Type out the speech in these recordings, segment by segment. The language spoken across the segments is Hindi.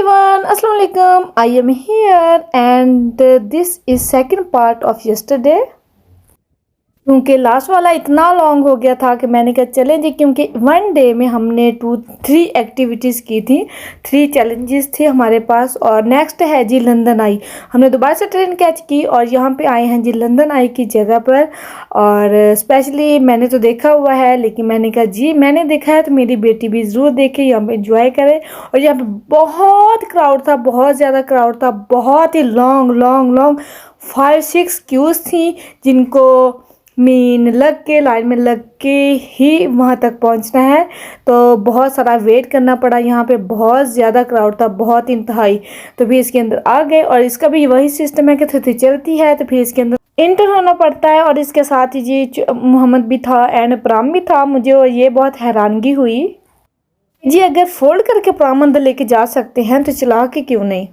everyone, Assalamu alaikum. I am here and this is second part of yesterday. क्योंकि लास्ट वाला इतना लॉन्ग हो गया था कि मैंने कहा चलें जी, क्योंकि वन डे में हमने 3 एक्टिविटीज़ की थी, 3 चैलेंजेस थे हमारे पास। और नेक्स्ट है जी लंदन आई। हमने दोबारा से ट्रेन कैच की और यहाँ पे आए हैं जी लंदन आई की जगह पर। और स्पेशली मैंने तो देखा हुआ है, लेकिन मैंने कहा जी मैंने देखा है तो मेरी बेटी भी ज़रूर देखे, यहाँ पर इंजॉय करे। और यहाँ पर बहुत क्राउड था, बहुत ज़्यादा क्राउड था, बहुत ही लॉन्ग 5-6 क्यूज़ थी जिनको लग के लाइन में लग के ही वहाँ तक पहुँचना है। तो बहुत सारा वेट करना पड़ा, यहाँ पे बहुत ज़्यादा क्राउड था, बहुत इंतहाई। तो फिर इसके अंदर आ गए और इसका भी वही सिस्टम है कि थोड़ी चलती है तो फिर इसके अंदर इंटर होना पड़ता है। और इसके साथ ही जी मोहम्मद भी था एंड प्राम भी था। मुझे और ये बहुत हैरानगी हुई जी, अगर फोल्ड करके प्राम अंदर लेके जा सकते हैं तो चला के क्यों नहीं,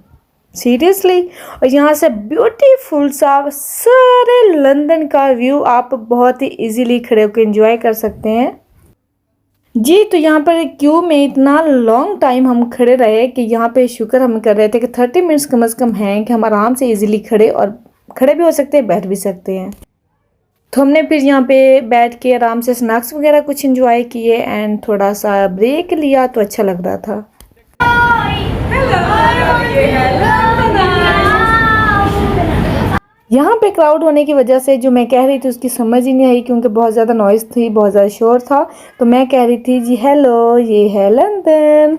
सीरियसली। और यहाँ से ब्यूटीफुल सा सारे लंदन का व्यू आप बहुत ही इजीली खड़े होकर एंजॉय कर सकते हैं जी। तो यहाँ पर क्यू में इतना लॉन्ग टाइम हम खड़े रहे कि यहाँ पे शुक्र हम कर रहे थे कि 30 मिनट्स कम से कम हैं कि हम आराम से इजीली खड़े भी हो सकते हैं, बैठ भी सकते हैं। तो हमने फिर यहाँ पे बैठ के आराम से स्नैक्स वगैरह कुछ एंजॉय किए एंड थोड़ा सा ब्रेक लिया, तो अच्छा लग रहा था। यहाँ पे क्राउड होने की वजह से जो मैं कह रही थी उसकी समझ ही नहीं आई, क्योंकि बहुत ज़्यादा नॉइज़ थी, बहुत ज़्यादा शोर था। तो मैं कह रही थी जी हेलो ये है लंदन,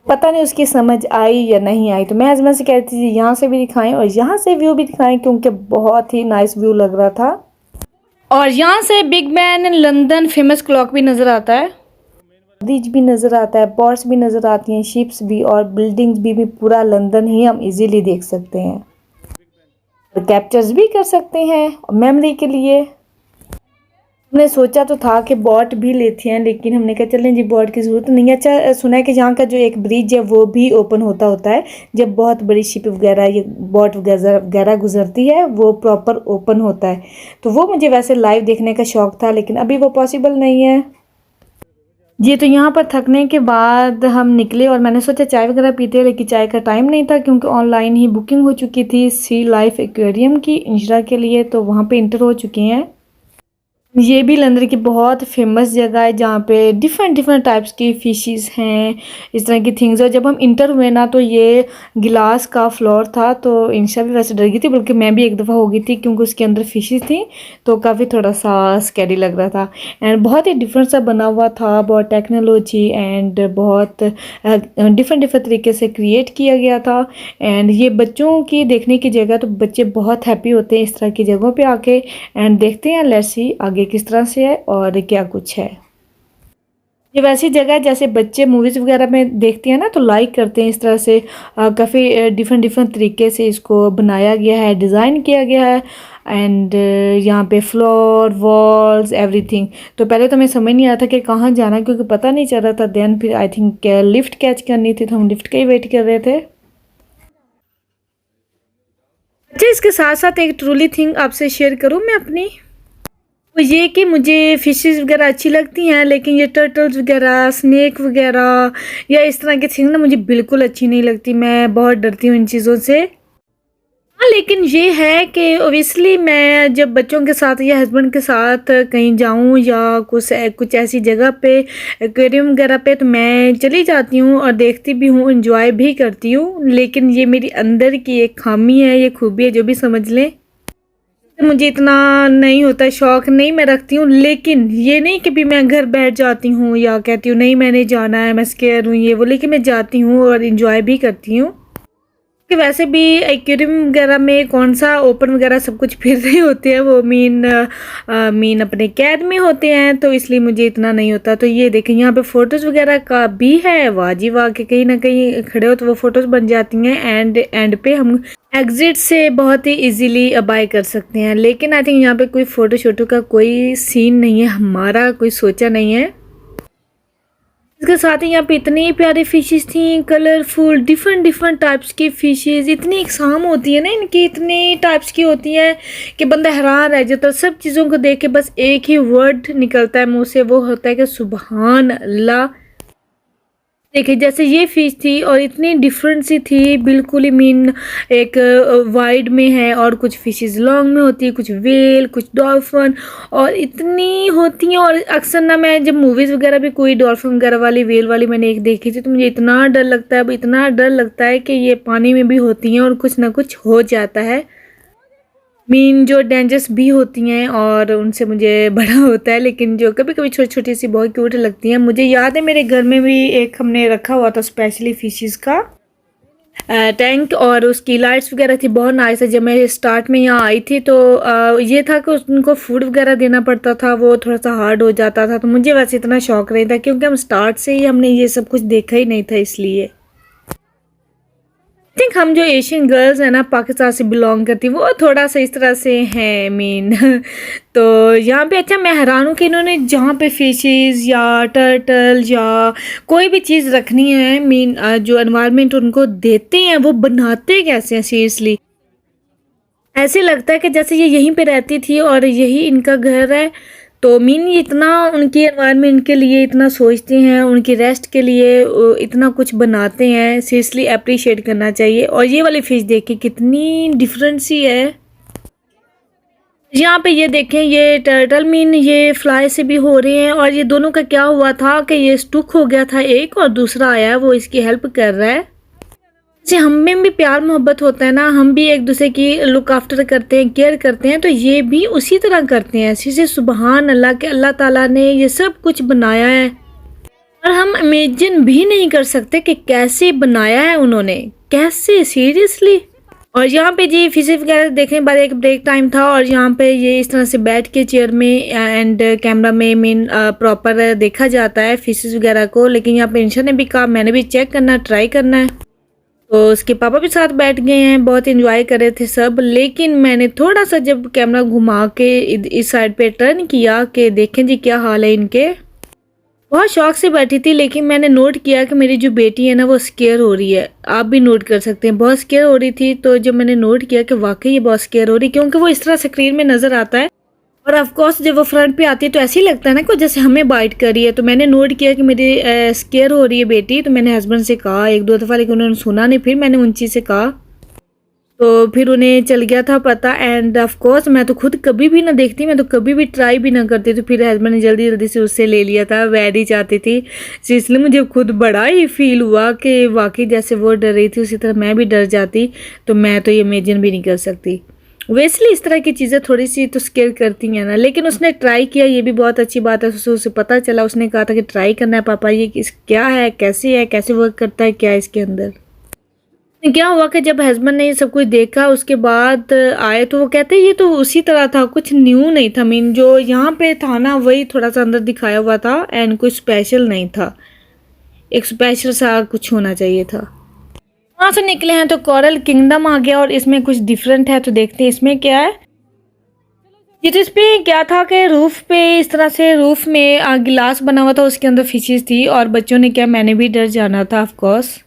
पता नहीं उसकी समझ आई या नहीं आई। तो मैं हस्बैंड से कह रही थी जी यहाँ से भी दिखाएं और यहाँ से व्यू भी दिखाएं, क्योंकि बहुत ही नाइस व्यू लग रहा था। और यहाँ से Big Ben London famous clock भी नज़र आता है, ब्रिज भी नज़र आता है, बोट्स भी नज़र आती हैं, शिप्स भी और बिल्डिंग्स भी पूरा लंदन ही हम इजीली देख सकते हैं और कैप्चर्स भी कर सकते हैं मेमोरी के लिए। हमने सोचा तो था कि बोट भी लेते हैं, लेकिन हमने कहा चलें जी बोट की ज़रूरत नहीं है। अच्छा सुना है कि यहाँ का जो एक ब्रिज है वो भी ओपन होता है जब बहुत बड़ी शिप वगैरह या बोट वगैरह गुजरती है, वो प्रॉपर ओपन होता है। तो वो मुझे वैसे लाइव देखने का शौक़ था, लेकिन अभी वो पॉसिबल नहीं है जी। तो यहाँ पर थकने के बाद हम निकले और मैंने सोचा चाय वगैरह पीते हैं, लेकिन चाय का टाइम नहीं था क्योंकि ऑनलाइन ही बुकिंग हो चुकी थी सी लाइफ एक्वेरियम की इंशरा के लिए। तो वहाँ पे इंटर हो चुके हैं। ये भी लंदन की बहुत फेमस जगह है जहाँ पे डिफरेंट टाइप्स की फ़िशेस हैं, इस तरह की थिंग्स। और जब हम इंटर हुए ना तो ये गिलास का फ्लोर था, तो इंशा भी वैसे डर गई थी, बल्कि मैं भी एक दफ़ा हो गई थी क्योंकि उसके अंदर फ़िशेस थी, तो काफ़ी थोड़ा सा स्कैरी लग रहा था। एंड बहुत ही डिफरेंट सा बना हुआ था, बहुत टेक्नोलॉजी एंड बहुत डिफरेंट तरीके से क्रिएट किया गया था। एंड ये बच्चों की देखने की जगह, तो बच्चे बहुत हैप्पी होते हैं इस तरह की जगहों पर आके। एंड देखते हैं लेट्स सी आगे किस तरह से है और क्या कुछ है। ये वैसी जगह जैसे बच्चे मूवीज़ वगैरह में देखते हैं ना, तो लाइक करते हैं इस तरह से। काफ़ी डिफरेंट तरीके से इसको बनाया गया है, डिज़ाइन किया गया है। एंड यहाँ पे फ्लोर वॉल्स एवरीथिंग। तो पहले तो हमें समझ नहीं आया था कि कहाँ जाना, क्योंकि पता नहीं चल रहा था। देन फिर आई थिंक लिफ्ट कैच करनी थी, तो हम लिफ्ट का ही वेट कर रहे थे। अच्छा इसके साथ साथ एक ट्रूली थिंग आपसे शेयर करूँ मैं अपनी, तो ये कि मुझे फ़िशेस वगैरह अच्छी लगती हैं, लेकिन ये टर्टल्स वगैरह, स्नेक वगैरह या इस तरह की चीज़ ना मुझे बिल्कुल अच्छी नहीं लगती। मैं बहुत डरती हूँ इन चीज़ों से। हाँ लेकिन ये है कि ओबियसली मैं जब बच्चों के साथ या हस्बैंड के साथ कहीं जाऊँ या कुछ ऐसी जगह पे एक्वेरियम वगैरह पे, तो मैं चली जाती हूँ और देखती भी हूँ, इंजॉय भी करती हूँ। लेकिन ये मेरी अंदर की एक खामी है, ये खूबी है, जो भी समझ लें। मुझे इतना नहीं होता, शौक़ नहीं मैं रखती हूँ। लेकिन ये नहीं कि भी मैं घर बैठ जाती हूँ या कहती हूँ नहीं मैंने जाना है, मैं स्केयर हूँ ये वो, लेकिन मैं जाती हूँ और इन्जॉय भी करती हूँ। कि वैसे भी एक्वेरियम वगैरह में कौन सा ओपन वगैरह सब कुछ फिर रहे होते हैं, वो मीन अपने कैद में होते हैं, तो इसलिए मुझे इतना नहीं होता। तो ये देखें यहाँ पे फ़ोटोज़ वगैरह का भी है, वाजी वाह के कहीं ना कहीं खड़े हो तो वो फ़ोटोज़ बन जाती हैं। एंड पे हम एग्ज़िट से बहुत ही इजीली बाय कर सकते हैं। लेकिन आई थिंक यहाँ पे कोई फ़ोटो शोटो का कोई सीन नहीं है, हमारा कोई सोचा नहीं है। इसके साथ ही यहाँ पे इतनी प्यारी फिशेस थी, कलरफुल डिफरेंट टाइप्स की फिशेस। इतनी इकसाम होती है ना इनकी, इतनी टाइप्स की होती हैं कि बंदा हैरान रह जाता है। सब चीज़ों को देख के बस एक ही वर्ड निकलता है मुंह से, वो होता है कि सुबहान अल्लाह। देखिए जैसे ये फ़िश थी और इतनी डिफरेंट सी थी, बिल्कुल ही मीन एक वाइड में है और कुछ फ़िशेज़ लॉन्ग में होती है, कुछ व्हेल, कुछ डॉल्फ़िन और इतनी होती हैं। और अक्सर ना मैं जब मूवीज़ वगैरह भी कोई डॉल्फ़िन वगैरह वाली, व्हेल वाली मैंने एक देखी थी, तो मुझे इतना डर लगता है, अब इतना डर लगता है कि ये पानी में भी होती हैं और कुछ ना कुछ हो जाता है। मीन जो डेंजरस भी होती हैं और उनसे मुझे बड़ा होता है, लेकिन जो कभी-कभी छोटी-छोटी सी बहुत क्यूट लगती हैं। मुझे याद है मेरे घर में भी एक हमने रखा हुआ था स्पेशली फिशेस का टैंक, और उसकी लाइट्स वगैरह थी, बहुत नाइस है। जब मैं स्टार्ट में यहाँ आई थी तो ये था कि उनको फूड वगैरह देना पड़ता था, वो थोड़ा सा हार्ड हो जाता था। तो मुझे वैसे इतना शौक नहीं था क्योंकि हम स्टार्ट से ही हमने ये सब कुछ देखा ही नहीं था, इसलिए थिंक हम जो एशियन गर्ल्स हैं ना, पाकिस्तान से बिलोंग करती, वो थोड़ा सा इस तरह से हैं मीन तो यहाँ पे अच्छा मैं हैरान हूँ कि इन्होंने जहाँ पे फिशेस या टर्टल या कोई भी चीज़ रखनी है, मीन जो एनवायरनमेंट उनको देते हैं वो बनाते कैसे हैं सीरियसली। ऐसे लगता है कि जैसे ये यहीं पे रहती थी और यही इनका घर है। तो मीन ये इतना उनकी एनवायरनमेंट के लिए इतना सोचते हैं, उनकी रेस्ट के लिए इतना कुछ बनाते हैं, सीरियसली अप्रिशिएट करना चाहिए। और ये वाली फ़िश देखिए कितनी डिफरेंट सी है। यहाँ पे ये देखें, ये टर्टल मीन ये फ्लाई से भी हो रहे हैं, और ये दोनों का क्या हुआ था कि ये स्टुक हो गया था एक, और दूसरा आया है वो इसकी हेल्प कर रहा है। जैसे हम में भी प्यार मोहब्बत होता है ना, हम भी एक दूसरे की लुक आफ्टर करते हैं, केयर करते हैं, तो ये भी उसी तरह करते हैं। ऐसे सुबहान अल्लाह के अल्लाह ताला ने ये सब कुछ बनाया है और हम इमेजिन भी नहीं कर सकते कि कैसे बनाया है उन्होंने, कैसे सीरियसली। और यहाँ पे जी फिशेस वगैरह देखने के बाद एक ब्रेक टाइम था, और यहाँ पे ये इस तरह से बैठ के चेयर में एंड कैमरा में मीन प्रॉपर देखा जाता है फिशेस वगैरह को। लेकिन यहाँ पे इंशा ने भी कहा मैंने भी चेक करना, ट्राई करना है, तो उसके पापा भी साथ बैठ गए हैं, बहुत एंजॉय कर रहे थे सब। लेकिन मैंने थोड़ा सा जब कैमरा घुमा के इस साइड पे टर्न किया कि देखें जी क्या हाल है इनके, बहुत शौक से बैठी थी, लेकिन मैंने नोट किया कि मेरी जो बेटी है ना वो स्केयर हो रही है। आप भी नोट कर सकते हैं, बहुत स्केयर हो रही थी। तो जब मैंने नोट किया कि वाकई ये बहुत स्केयर हो रही, क्योंकि वो इस तरह स्क्रीन में नज़र आता है, और ऑफ कोर्स जब वो फ्रंट पे आती है तो ऐसे ही लगता है ना कि जैसे हमें बाइट कर रही है। तो मैंने नोट किया कि मेरी स्केयर हो रही है बेटी, तो मैंने हस्बैंड से कहा एक दो दफ़ा, लेकिन उन्होंने सुना नहीं। फिर मैंने उन से कहा तो फिर उन्हें चल गया था पता। एंड ऑफ कोर्स मैं तो खुद कभी भी ना देखती, मैं तो कभी भी ट्राई भी ना करती, तो फिर हस्बैंड ने जल्दी जल्दी से उससे ले लिया था, वैड ही चाहती थी। तो इसलिए मुझे खुद बड़ा ही फील हुआ कि वाकई जैसे वो डर रही थी उसी तरह मैं भी डर जाती। तो मैं तो ये इमेजिन भी नहीं कर सकती। वैसे इस तरह की चीज़ें थोड़ी सी तो स्केयर करती हैं ना, लेकिन उसने ट्राई किया, ये भी बहुत अच्छी बात है। उसे पता चला, उसने कहा था कि ट्राई करना है पापा, ये क्या है, कैसे वर्क करता है, क्या है इसके अंदर। क्या हुआ कि जब हस्बैंड ने ये सब कुछ देखा उसके बाद आए, तो वो कहते ये तो उसी तरह था, कुछ न्यू नहीं था। मीन जो यहाँ पे था ना वही थोड़ा सा अंदर दिखाया हुआ था, एंड कुछ स्पेशल नहीं था, एक स्पेशल सा कुछ होना चाहिए था। वहाँ से निकले हैं तो कोरल किंगडम आ गया, और इसमें कुछ डिफरेंट है, तो देखते हैं इसमें क्या है। ये तो इस पे क्या था कि रूफ पे इस तरह से रूफ में गिलास बना हुआ था, उसके अंदर फिशेस थी, और बच्चों ने क्या, मैंने भी डर जाना था ऑफ कोर्स।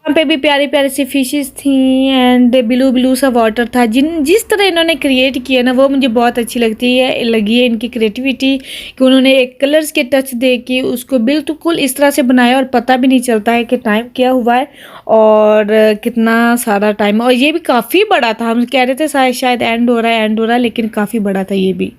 यहाँ पे भी प्यारी प्यारी सी फिशेस थी, एंड ब्लू ब्लू सा वाटर था। जिस तरह इन्होंने क्रिएट किया ना वो मुझे बहुत अच्छी लगी है इनकी क्रिएटिविटी, कि उन्होंने एक कलर्स के टच दे के उसको बिल्कुल इस तरह से बनाया, और पता भी नहीं चलता है कि टाइम क्या हुआ है और कितना सारा टाइम। और ये भी काफ़ी बड़ा था, हम कह रहे थे शायद एंड हो रहा है, लेकिन काफ़ी बड़ा था ये भी।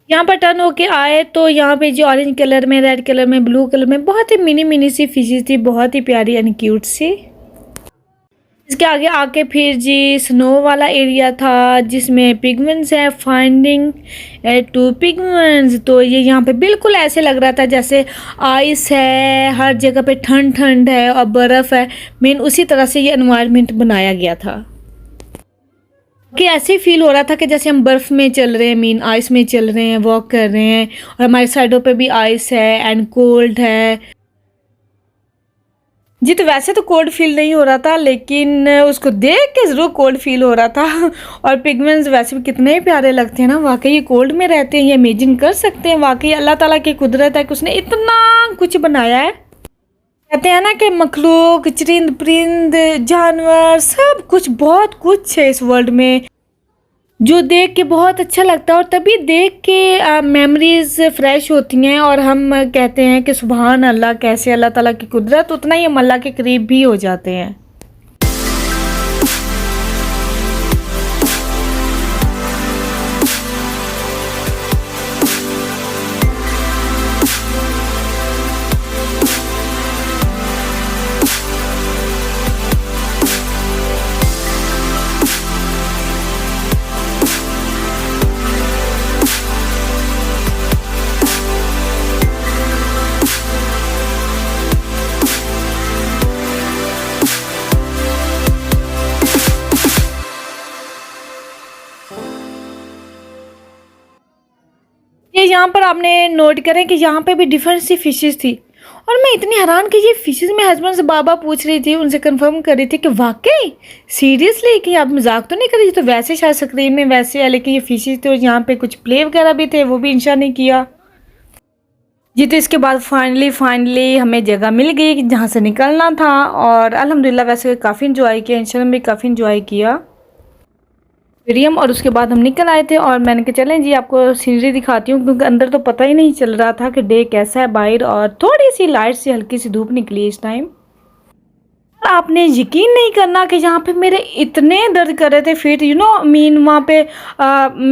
यहाँ पर टर्न होके आए तो यहाँ पे जो ऑरेंज कलर में, रेड कलर में, ब्लू कलर में बहुत ही मिनी मिनी सी फिशेस थी, बहुत ही प्यारी एंड क्यूट सी। इसके आगे आके फिर जी स्नो वाला एरिया था जिसमें पिगमेंट्स है, फाइंडिंग टू पिगमेंट्स। तो ये यहाँ पे बिल्कुल ऐसे लग रहा था जैसे आइस है, हर जगह पे ठंड ठंड है और बर्फ़ है। मेन उसी तरह से ये एनवायरनमेंट बनाया गया था कि ऐसे ही फील हो रहा था कि जैसे हम बर्फ़ में चल रहे हैं, मीन आइस में चल रहे हैं, वॉक कर रहे हैं और हमारी साइडों पे भी आइस है एंड कोल्ड है जी। तो वैसे तो कोल्ड फील नहीं हो रहा था लेकिन उसको देख के ज़रूर कोल्ड फील हो रहा था। और पिगमेंट्स वैसे भी कितने ही प्यारे लगते हैं ना, वाकई ये कोल्ड में रहते हैं, ये इमेजिन कर सकते हैं। वाकई अल्लाह ताला की कुदरत है कि उसने इतना कुछ बनाया है। कहते हैं ना कि मखलूक, चरिंद परिंद, जानवर, सब कुछ बहुत कुछ है इस वर्ल्ड में जो देख के बहुत अच्छा लगता है और तभी देख के मेमोरीज फ्रेश होती हैं और हम कहते हैं कि सुभान अल्लाह, कैसे अल्लाह ताला की कुदरत, उतना ही हम अल्लाह के करीब भी हो जाते हैं। ये यहाँ पर आपने नोट करें कि यहाँ पे भी डिफरेंट सी फिशेस थी और मैं इतनी हैरान कि ये फिशेस मैं हस्बैंड से बाबा पूछ रही थी, उनसे कंफर्म कर रही थी कि वाकई सीरियसली कि आप मजाक तो नहीं कर रही थी। तो वैसे शायद स्क्रीन में वैसे है लेकिन ये फिशेस थे और यहाँ पे कुछ प्ले वगैरह भी थे, वो भी इंशा ने किया जी। तो इसके बाद फाइनली हमें जगह मिल गई कि जहाँ से निकलना था और अल्हम्दुलिल्लाह वैसे काफ़ी इंजॉय किया, इंशा ने भी काफ़ी इंजॉय किया स्टेडियम। और उसके बाद हम निकल आए थे और मैंने कहा चलें जी आपको सीनरी दिखाती हूँ क्योंकि अंदर तो पता ही नहीं चल रहा था कि डे कैसा है बाहर और थोड़ी सी लाइट सी हल्की सी धूप निकली इस टाइम। आपने यकीन नहीं करना कि यहाँ पे मेरे इतने दर्द कर रहे थे फिट, मीन वहाँ पे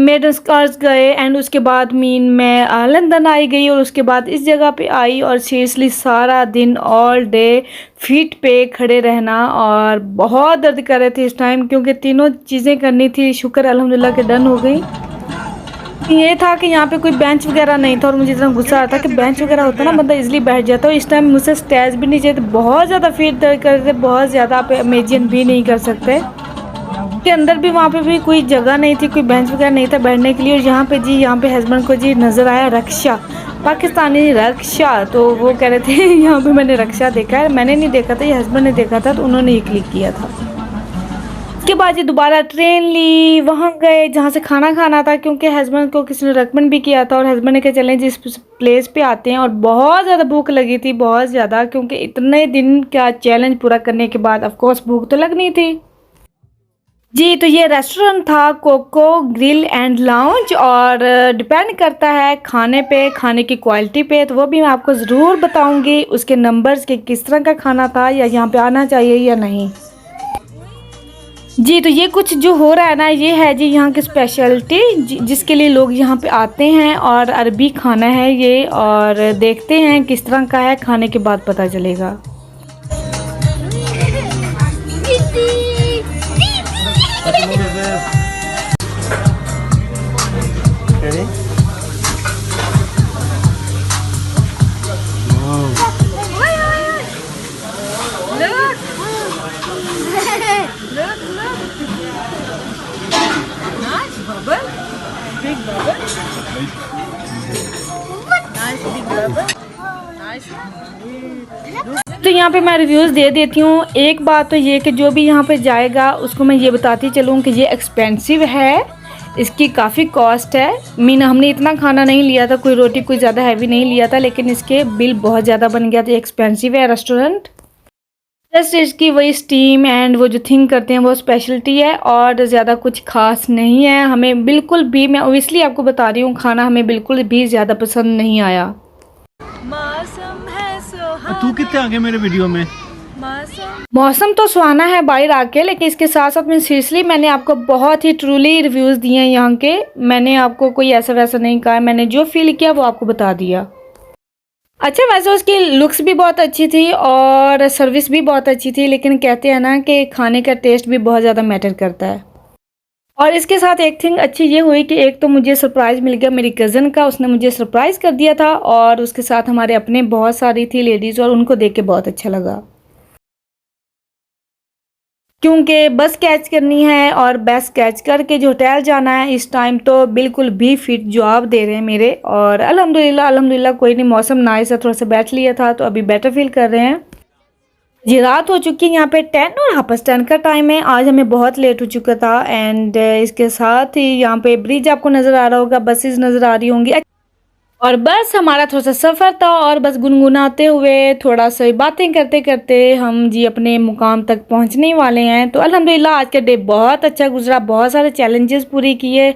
मेडस्कर्स गए एंड उसके बाद मीन मैं लंदन आई गई और उसके बाद इस जगह पे आई और सीरियसली सारा दिन ऑल डे फीट पे खड़े रहना और बहुत दर्द कर रहे थे इस टाइम क्योंकि तीनों चीज़ें करनी थी। शुक्र अल्हम्दुलिल्लाह के डन हो गई। ये था कि यहाँ पे कोई बेंच वगैरह नहीं था और मुझे इतना गुस्सा आता कि बेंच वगैरह होता ना बंदा इजीली बैठ जाता। और इस टाइम मुझसे स्टेज भी नहीं चाहिए, बहुत ज़्यादा फीट दर्द कर रहे थे, बहुत ज़्यादा आप इमेजिन भी नहीं कर सकते के अंदर भी वहाँ पे भी कोई जगह नहीं थी, कोई बेंच वगैरह नहीं था बैठने के लिए। और यहाँ पे जी यहाँ पे हस्बैंड को जी नज़र आया रक्षा, पाकिस्तानी रक्षा, तो वो कह रहे थे यहाँ पे मैंने रक्षा देखा है। मैंने नहीं देखा था, ये हस्बैंड ने देखा था तो उन्होंने ये क्लिक किया था। उसके बाद ये दोबारा ट्रेन ली, वहाँ गए जहाँ से खाना खाना था क्योंकि हस्बैंड को किसी ने रेकमेंड भी किया था और हस्बैंड ने कहा चलें जिस प्लेस पे आते हैं। और बहुत ज़्यादा भूख लगी थी, बहुत ज़्यादा, क्योंकि इतने दिन का चैलेंज पूरा करने के बाद ऑफ कोर्स भूख तो लगनी थी जी। तो ये रेस्टोरेंट था कोको ग्रिल एंड लाउंज और डिपेंड करता है खाने पे, खाने की क्वालिटी पे, तो वो भी मैं आपको ज़रूर बताऊंगी उसके नंबर्स के किस तरह का खाना था या यहाँ पे आना चाहिए या नहीं जी। तो ये कुछ जो हो रहा है ना, ये है जी यहाँ की स्पेशलिटी जिसके लिए लोग यहाँ पे आते हैं और अरबी खाना है ये, और देखते हैं किस तरह का है, खाने के बाद पता चलेगा। तो यहाँ पे मैं रिव्यूज़ दे देती हूँ। एक बात तो ये कि जो भी यहाँ पे जाएगा उसको मैं ये बताती चलूँ कि ये एक्सपेंसिव है, इसकी काफ़ी कॉस्ट है। मीन हमने इतना खाना नहीं लिया था, कोई रोटी कोई ज़्यादा हैवी नहीं लिया था, लेकिन इसके बिल बहुत ज़्यादा बन गया था। एक्सपेंसिव है रेस्टोरेंट, जस्ट इसकी वही स्टीम एंड वो जो थिंग करते हैं वो स्पेशलिटी है और ज़्यादा कुछ खास नहीं है। हमें बिल्कुल भी, मैं ओबियसली आपको बता रही हूँ, खाना हमें बिल्कुल भी ज़्यादा पसंद नहीं आया। मौसम है सुहाना, तू कितने आगे मेरे वीडियो में। मौसम तो सुहाना है बाहर आके, लेकिन इसके साथ साथ में सीरियसली मैंने आपको बहुत ही ट्रूली रिव्यूज़ दिए हैं यहाँ के। मैंने आपको कोई ऐसा वैसा नहीं कहा, मैंने जो फील किया वो आपको बता दिया। अच्छा, वैसे उसकी लुक्स भी बहुत अच्छी थी और सर्विस भी बहुत अच्छी थी, लेकिन कहते हैं ना कि खाने का टेस्ट भी बहुत ज़्यादा मैटर करता है। और इसके साथ एक थिंग अच्छी ये हुई कि एक तो मुझे सरप्राइज़ मिल गया मेरी कज़न का, उसने मुझे सरप्राइज़ कर दिया था और उसके साथ हमारे अपने बहुत सारी थी लेडीज़ और उनको देख के बहुत अच्छा लगा। क्योंकि बस कैच करनी है और बस कैच करके जो होटल जाना है इस टाइम तो बिल्कुल भी फिट जवाब दे रहे हैं मेरे। और अल्हम्दुलिल्लाह कोई नहीं, मौसम नाइस है, थोड़ा सा बैठ लिया था तो अभी बेटर फील कर रहे हैं। जी रात हो चुकी है, यहाँ पे 10 और हाँ बस 10 का टाइम है। आज हमें बहुत लेट हो चुका था एंड इसके साथ ही यहाँ पे ब्रिज आपको नज़र आ रहा होगा, बसेस नज़र आ रही होंगी। और बस हमारा थोड़ा-सा सफ़र था और बस गुनगुनाते हुए थोड़ा-सा बातें करते-करते हम जी अपने मुकाम तक पहुँचने वाले हैं। तो अल्हम्दुलिल्लाह आज का डे बहुत अच्छा गुज़रा, बहुत सारे चैलेंजेस पूरे किए।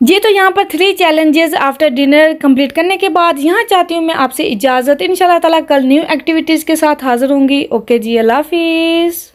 जी, तो यहाँ पर 3 चैलेंजेस आफ्टर डिनर कंप्लीट करने के बाद यहाँ चाहती हूँ मैं आपसे इजाज़त। इंशाल्लाह ताला कल न्यू एक्टिविटीज़ के साथ हाज़िर होंगी। ओके जी, अल्लाह हाफ़िज़।